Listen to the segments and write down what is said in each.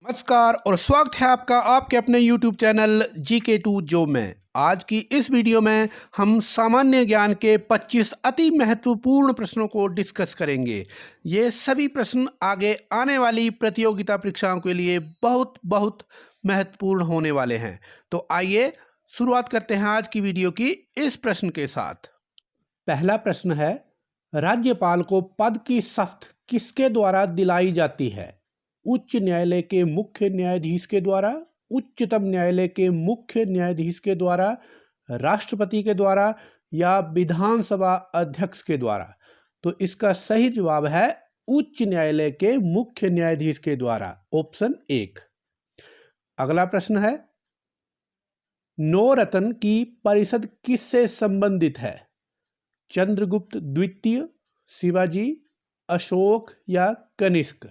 नमस्कार और स्वागत है आपका आपके अपने YouTube चैनल GK2 जॉब में। आज की इस वीडियो में हम सामान्य ज्ञान के 25 अति महत्वपूर्ण प्रश्नों को डिस्कस करेंगे। ये सभी प्रश्न आगे आने वाली प्रतियोगिता परीक्षाओं के लिए बहुत बहुत महत्वपूर्ण होने वाले हैं। तो आइए शुरुआत करते हैं आज की वीडियो की इस प्रश्न के साथ। पहला प्रश्न है, राज्यपाल को पद की शपथ किसके द्वारा दिलाई जाती है? उच्च न्यायालय के मुख्य न्यायाधीश के द्वारा, उच्चतम न्यायालय के मुख्य न्यायाधीश के द्वारा, राष्ट्रपति के द्वारा या विधानसभा अध्यक्ष के द्वारा? तो इसका सही जवाब है उच्च न्यायालय के मुख्य न्यायाधीश के द्वारा, ऑप्शन 1। अगला प्रश्न है, नौरत्न की परिषद किससे संबंधित है? चंद्रगुप्त द्वितीय, शिवाजी, अशोक या कनिष्क?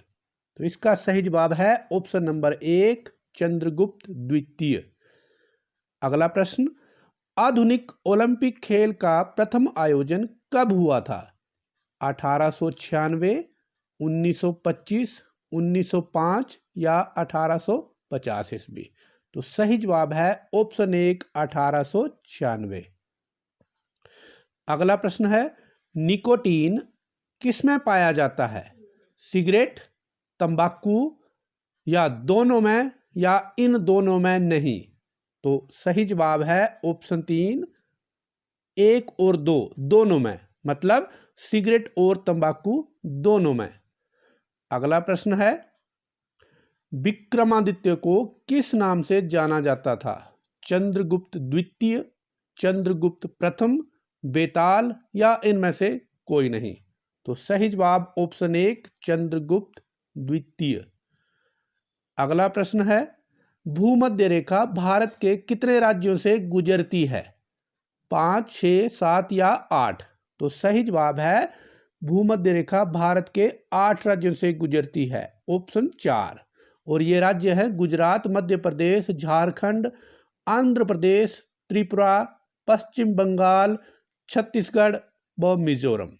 तो इसका सही जवाब है ऑप्शन नंबर 1, चंद्रगुप्त द्वितीय। अगला प्रश्न, आधुनिक ओलंपिक खेल का प्रथम आयोजन कब हुआ था? 1896, 1925, 1905 या 1850 ईस्वी? तो सही जवाब है ऑप्शन 1, 1896। अगला प्रश्न है, निकोटीन किसमें पाया जाता है? सिगरेट, तंबाकू या दोनों में या इन दोनों में नहीं? तो सही जवाब है ऑप्शन 3, 1 और 2, दोनों में, मतलब सिगरेट और तंबाकू दोनों में। अगला प्रश्न है, विक्रमादित्य को किस नाम से जाना जाता था? चंद्रगुप्त द्वितीय, चंद्रगुप्त प्रथम, बेताल या इनमें से कोई नहीं? तो सही जवाब ऑप्शन 1, चंद्रगुप्त द्वितीय। अगला प्रश्न है, भूमध्य रेखा भारत के कितने राज्यों से गुजरती है? 5, 6, 7 या 8? तो सही जवाब है भूमध्य रेखा भारत के 8 राज्यों से गुजरती है, ऑप्शन 4। और ये राज्य है गुजरात, मध्य प्रदेश, झारखंड, आंध्र प्रदेश, त्रिपुरा, पश्चिम बंगाल, छत्तीसगढ़ व मिजोरम।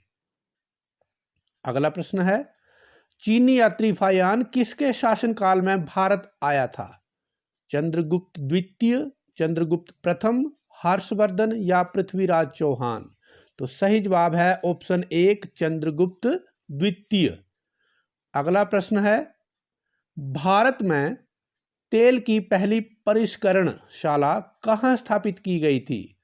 अगला प्रश्न है, चीनी यात्री फायान किसके शासनकाल में भारत आया था? चंद्रगुप्त द्वितीय, चंद्रगुप्त प्रथम, हर्षवर्धन या पृथ्वीराज चौहान? तो सही जवाब है ऑप्शन 1, चंद्रगुप्त द्वितीय। अगला प्रश्न है, भारत में तेल की पहली परिष्करणशाला कहाँ स्थापित की गई थी?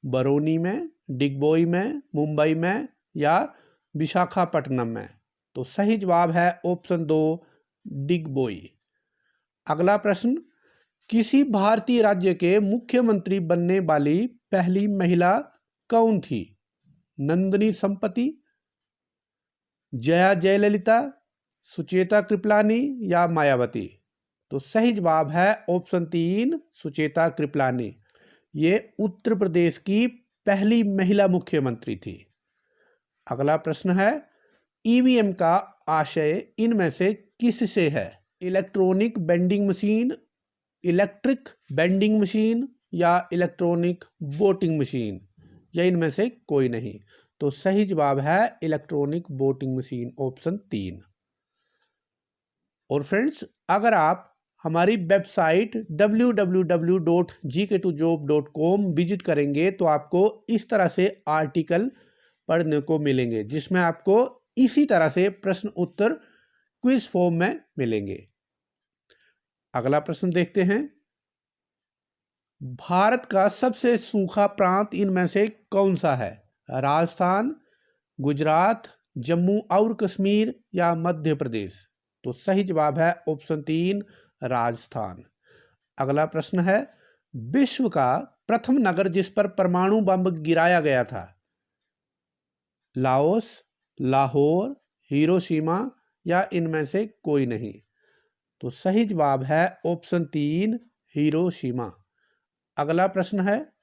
बरौनी में, डिगबोई में, मुंबई में या विशाखापट्टनम में? तो सही जवाब है ऑप्शन 2, डिगबोई। अगला प्रश्न, किसी भारतीय राज्य के मुख्यमंत्री बनने वाली पहली महिला कौन थी? नंदिनी संपति, जया जयललिता, सुचेता कृपलानी या मायावती? तो सही जवाब है ऑप्शन 3, सुचेता कृपलानी। ये उत्तर प्रदेश की पहली महिला मुख्यमंत्री थी। अगला प्रश्न है, ईवीएम का आशय इनमें से किससे है? Electronic vending machine, electric vending machine या इलेक्ट्रॉनिक वोटिंग मशीन या इनमें से कोई नहीं? तो सही जवाब है इलेक्ट्रॉनिक वोटिंग मशीन, ऑप्शन 3। और फ्रेंड्स, अगर आप हमारी वेबसाइट www.gk2job.com विजिट करेंगे तो आपको इस तरह से आर्टिकल पढ़ने को मिलेंगे, जिसमें आपको इसी तरह से प्रश्न उत्तर क्विज फॉर्म में मिलेंगे। अगला प्रश्न देखते हैं, भारत का सबसे सूखा प्रांत इनमें से कौन सा है? राजस्थान, गुजरात, जम्मू और कश्मीर या मध्य प्रदेश? तो सही जवाब है ऑप्शन 3, राजस्थान। अगला प्रश्न है, विश्व का प्रथम नगर जिस पर परमाणु बम गिराया गया था? लाओस, लाहौर, हिरोशिमा या इनमें से कोई नहीं? तो सही जवाब है ऑप्शन 3, हिरोशिमा। अगला प्रश्न है,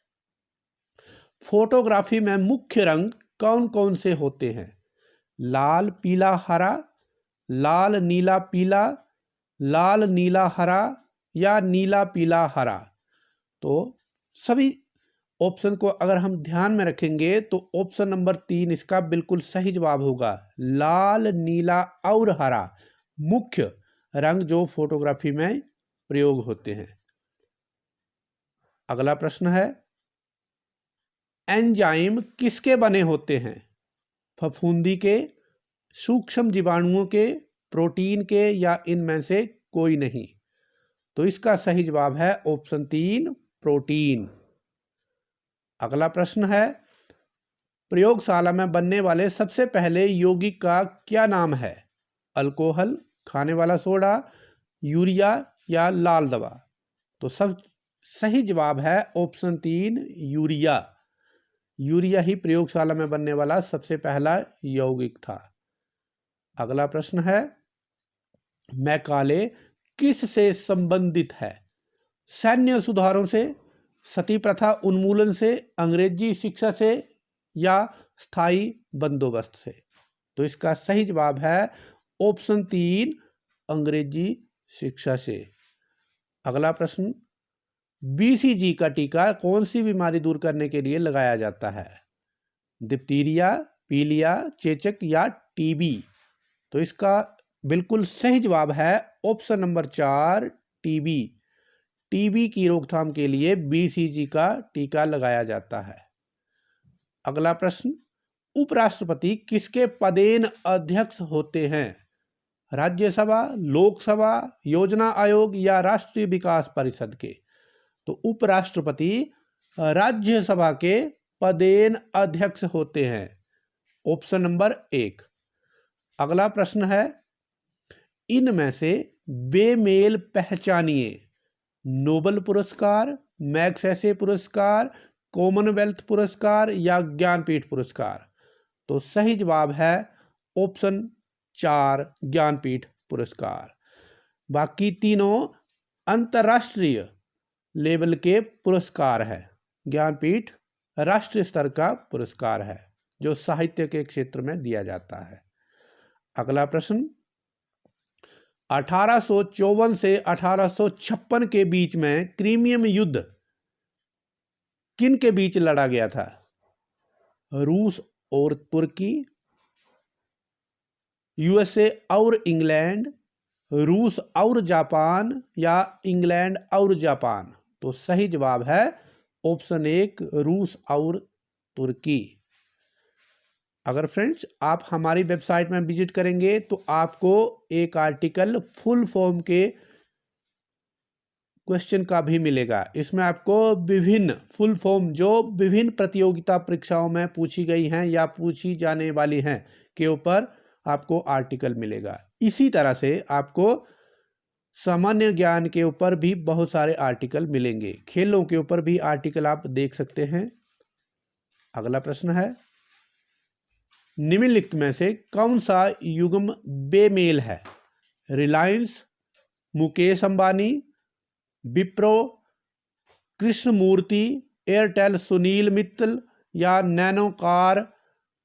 फोटोग्राफी में मुख्य रंग कौन कौन से होते हैं? लाल, पीला, हरा, लाल, नीला, पीला, लाल, नीला, हरा या नीला, पीला, हरा? तो सभी ऑप्शन को अगर हम ध्यान में रखेंगे तो ऑप्शन नंबर 3 इसका बिल्कुल सही जवाब होगा। लाल, नीला और हरा मुख्य रंग जो फोटोग्राफी में प्रयोग होते हैं। अगला प्रश्न है, एंजाइम किसके बने होते हैं? फफूंदी के, सूक्ष्म जीवाणुओं के, प्रोटीन के, या इनमें से कोई नहीं? तो इसका सही जवाब है ऑप्शन 3, प्रोटीन। अगला प्रश्न है, प्रयोगशाला में बनने वाले सबसे पहले यौगिक का क्या नाम है? अल्कोहल, खाने वाला सोडा, यूरिया, या लाल दवा? तो सब सही जवाब है ऑप्शन 3, यूरिया। यूरिया ही प्रयोगशाला में बनने वाला सबसे पहला यौगिक था। अगला प्रश्न है, मैकाले किस से संबंधित है? सैन्य सुधारों से, सती प्रथा उन्मूलन से, अंग्रेजी शिक्षा से, या स्थायी बंदोबस्त से? तो इसका सही जवाब है ऑप्शन 3, अंग्रेजी शिक्षा से। अगला प्रश्न, बीसीजी का टीका कौन सी बीमारी दूर करने के लिए लगाया जाता है? डिप्थीरिया, पीलिया, चेचक, या टीबी? तो इसका बिल्कुल सही जवाब है ऑप्शन नंबर 4, टीबी। टीबी की रोकथाम के लिए बीसीजी का टीका लगाया जाता है। अगला प्रश्न, उपराष्ट्रपति किसके पदेन अध्यक्ष होते हैं? राज्यसभा, लोकसभा, योजना आयोग, या राष्ट्रीय विकास परिषद के? तो उपराष्ट्रपति राज्यसभा के पदेन अध्यक्ष होते हैं, ऑप्शन नंबर 1। अगला प्रश्न है, इनमें से बेमेल पहचानिए। नोबेल पुरस्कार, मैग्सेसे पुरस्कार, कॉमनवेल्थ पुरस्कार, या ज्ञानपीठ पुरस्कार? तो सही जवाब है ऑप्शन 4, ज्ञानपीठ पुरस्कार। बाकी तीनों अंतर्राष्ट्रीय लेवल के पुरस्कार है। ज्ञानपीठ राष्ट्रीय स्तर का पुरस्कार है जो साहित्य के क्षेत्र में दिया जाता है। अगला प्रश्न, 1854 से 1856 के बीच में क्रीमियम युद्ध किन के बीच लड़ा गया था? रूस और तुर्की, यूएसए और इंग्लैंड, रूस और जापान, या इंग्लैंड और जापान? तो सही जवाब है ऑप्शन 1, रूस और तुर्की। अगर फ्रेंड्स आप हमारी वेबसाइट में विजिट करेंगे तो आपको एक आर्टिकल फुल फॉर्म के क्वेश्चन का भी मिलेगा। इसमें आपको विभिन्न फुल फॉर्म जो विभिन्न प्रतियोगिता परीक्षाओं में पूछी गई हैं या पूछी जाने वाली हैं के ऊपर आपको आर्टिकल मिलेगा। इसी तरह से आपको सामान्य ज्ञान के ऊपर भी बहुत सारे आर्टिकल मिलेंगे। खेलों के ऊपर भी आर्टिकल आप देख सकते हैं। अगला प्रश्न है, निम्नलिखित में से कौन सा युग्म बेमेल है? रिलायंस, मुकेश अंबानी, विप्रो, कृष्णमूर्ति, एयरटेल सुनील मित्तल, या नैनो कार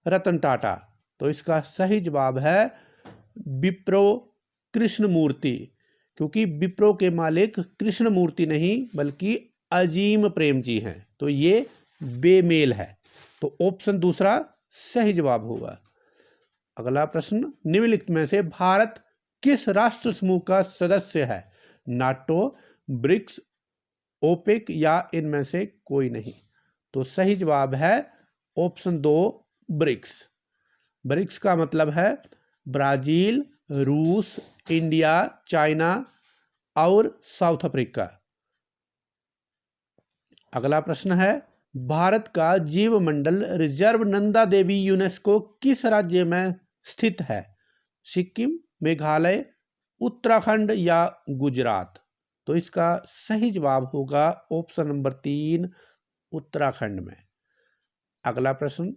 रतन टाटा? तो इसका सही जवाब है विप्रो कृष्णमूर्ति, क्योंकि विप्रो के मालिक कृष्णमूर्ति नहीं बल्कि अजीम प्रेम जी हैं। तो ये बेमेल है। तो ऑप्शन दूसरा सही जवाब होगा। अगला प्रश्न, निम्नलिखित में से भारत किस राष्ट्र समूह का सदस्य है? नाटो, ब्रिक्स, ओपेक, या इनमें से कोई नहीं? तो सही जवाब है ऑप्शन 2, ब्रिक्स। ब्रिक्स का मतलब है ब्राजील, रूस, इंडिया, चाइना और साउथ अफ्रीका। अगला प्रश्न है, भारत का जीव मंडल रिजर्व नंदा देवी यूनेस्को किस राज्य में स्थित है? सिक्किम, मेघालय, उत्तराखंड, या गुजरात? तो इसका सही जवाब होगा ऑप्शन नंबर 3, उत्तराखंड में। अगला प्रश्न,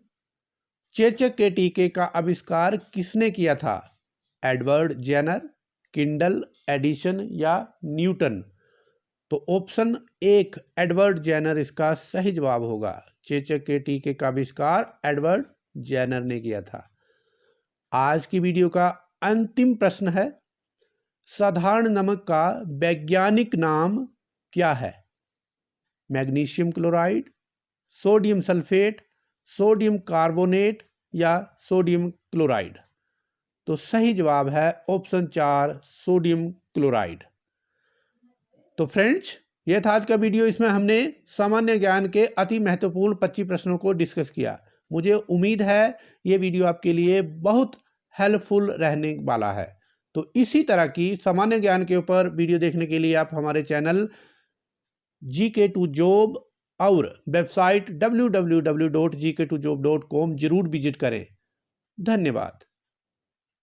चेचक के टीके का आविष्कार किसने किया था? एडवर्ड जेनर, किंडल, एडिसन, या न्यूटन? तो ऑप्शन 1, एडवर्ड जेनर इसका सही जवाब होगा। चेचक के टीके का आविष्कार एडवर्ड जेनर ने किया था। आज की वीडियो का अंतिम प्रश्न है, साधारण नमक का वैज्ञानिक नाम क्या है? Magnesium chloride, sodium sulphate, sodium carbonate, या सोडियम क्लोराइड? तो सही जवाब है ऑप्शन 4, सोडियम क्लोराइड। तो फ्रेंड्स, यह था आज का वीडियो। इसमें हमने सामान्य ज्ञान के अति महत्वपूर्ण 25 प्रश्नों को डिस्कस किया। मुझे उम्मीद है ये वीडियो आपके लिए बहुत हेल्पफुल रहने वाला है। तो इसी तरह की सामान्य ज्ञान के ऊपर वीडियो देखने के लिए आप हमारे चैनल GK2Job और वेबसाइट www.gk2job.com जरूर विजिट करें। धन्यवाद।